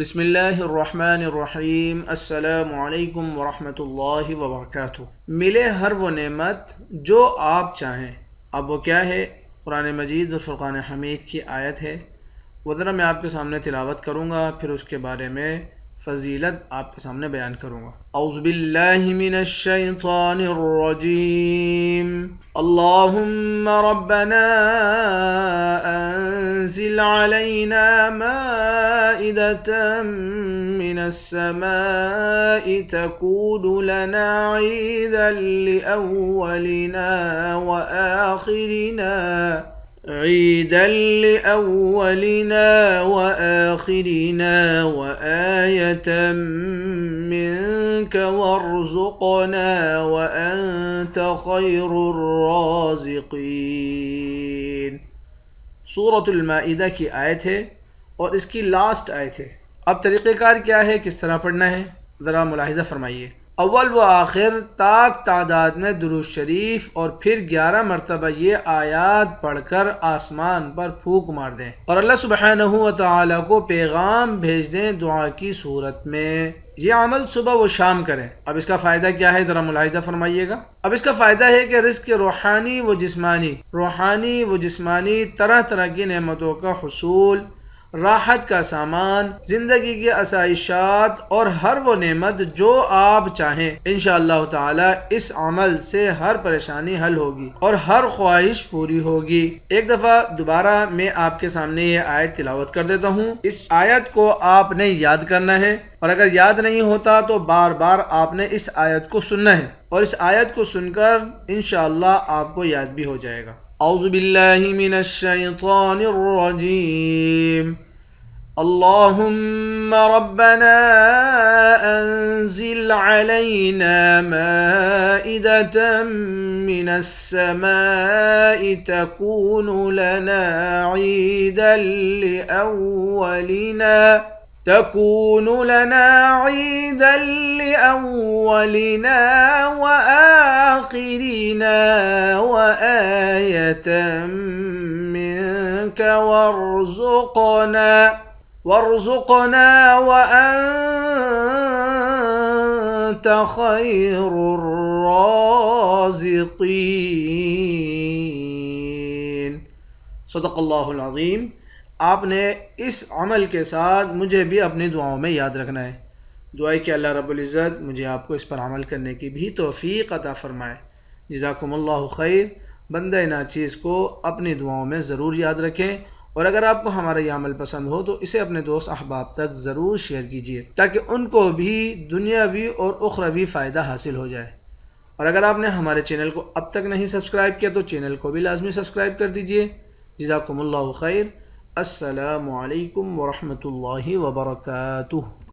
बिस्मिल्लाहिर्रहमानिर्रहीम। अस्सलामु अलैकुम वरहमतुल्लाहि वबरकातुहू। मिले हर वो नेमत जो आप चाहें। अब वो क्या है? कुरान मजीद और फुरक़ान हमीद की आयत है। वो ज़रा मैं आपके सामने तिलावत करूँगा, फिर उसके बारे में फ़जीलत आपके सामने बयान करूँगा। औज़ु बिल्लाहि मिनश शैतानिर रजीम। अल्लाहुम्मा रब्बना अंज़िल अलैना माइदतम मिनस समाई तकूनु लना ईदन लिअव्वलिना व आखिरिना ईदन लिअव्वलिना व आखिरिना व आयतम मिनक वरज़ुक़ना व अंत खैरुर राज़िक़ीन। सूरतुल माइदा की आयत है और इसकी लास्ट आयत है। अब तरीक़ेकार क्या है, किस तरह पढ़ना है, ज़रा मुलाहिज़ा फरमाइए। अव्वल व आखिर ताक तादाद में दुरूद शरीफ और फिर 11 मरतबा ये आयात पढ़कर आसमान पर फूंक मार दें और अल्लाह सुब्हानहू व तआला को पैगाम भेज दें दुआ की सूरत में। ये अमल सुबह व शाम करें। अब इसका फ़ायदा क्या है, ज़रा मुलाहिज़ा फरमाइएगा। अब इसका फ़ायदा है कि रिज़्क़ रूहानी व जिस्मानी तरह तरह की नेमतों का हुसूल, राहत का सामान, जिंदगी की आसाइशात और हर वो नेमत जो आप चाहें, इंशाअल्लाह ताला इस अमल से हर परेशानी हल होगी और हर ख्वाहिश पूरी होगी। एक दफ़ा दोबारा मैं आपके सामने ये आयत तिलावत कर देता हूँ। इस आयत को आपने याद करना है और अगर याद नहीं होता तो बार बार आपने इस आयत को सुनना है और इस आयत को सुनकर इंशाअल्लाह आपको याद भी हो जाएगा। औज़ु बिल्लाहि मिनश शैतानिर रजीम। अल्लाहुम्मा रब्बना अंज़िल अलैना माइदतम मिनस समाई तकूनु लना ईदन लिअव्वलिना व आखिरिना व आयतम मिनक वरज़ुक़ना व अंत खैरुर राज़िक़ीन। सदक़ल्लाहुल अज़ीम। आपने इस अमल के साथ मुझे भी अपनी दुआओं में याद रखना है। दुआ कि अल्लाह रब्बुल इज़्ज़त मुझे आपको इस पर अमल करने की भी तौफ़ीक़ अता फ़रमाए। जज़ाकुमुल्लाहु खैर। बंदे नाचीज़ को अपनी दुआओं में ज़रूर याद रखें और अगर आपको हमारा यह अमल पसंद हो तो इसे अपने दोस्त अहबाब तक ज़रूर शेयर कीजिए ताकि उनको भी दुनियावी और उख़रवी फ़ायदा हासिल हो जाए। और अगर आपने हमारे चैनल को अब तक नहीं सब्सक्राइब किया तो चैनल को भी लाज़मी सब्सक्राइब कर दीजिए। जज़ाकुमुल्लाहु खैर। अस्सलामु अलैकुम वरहमतुल्लाहि वबरकातुहू।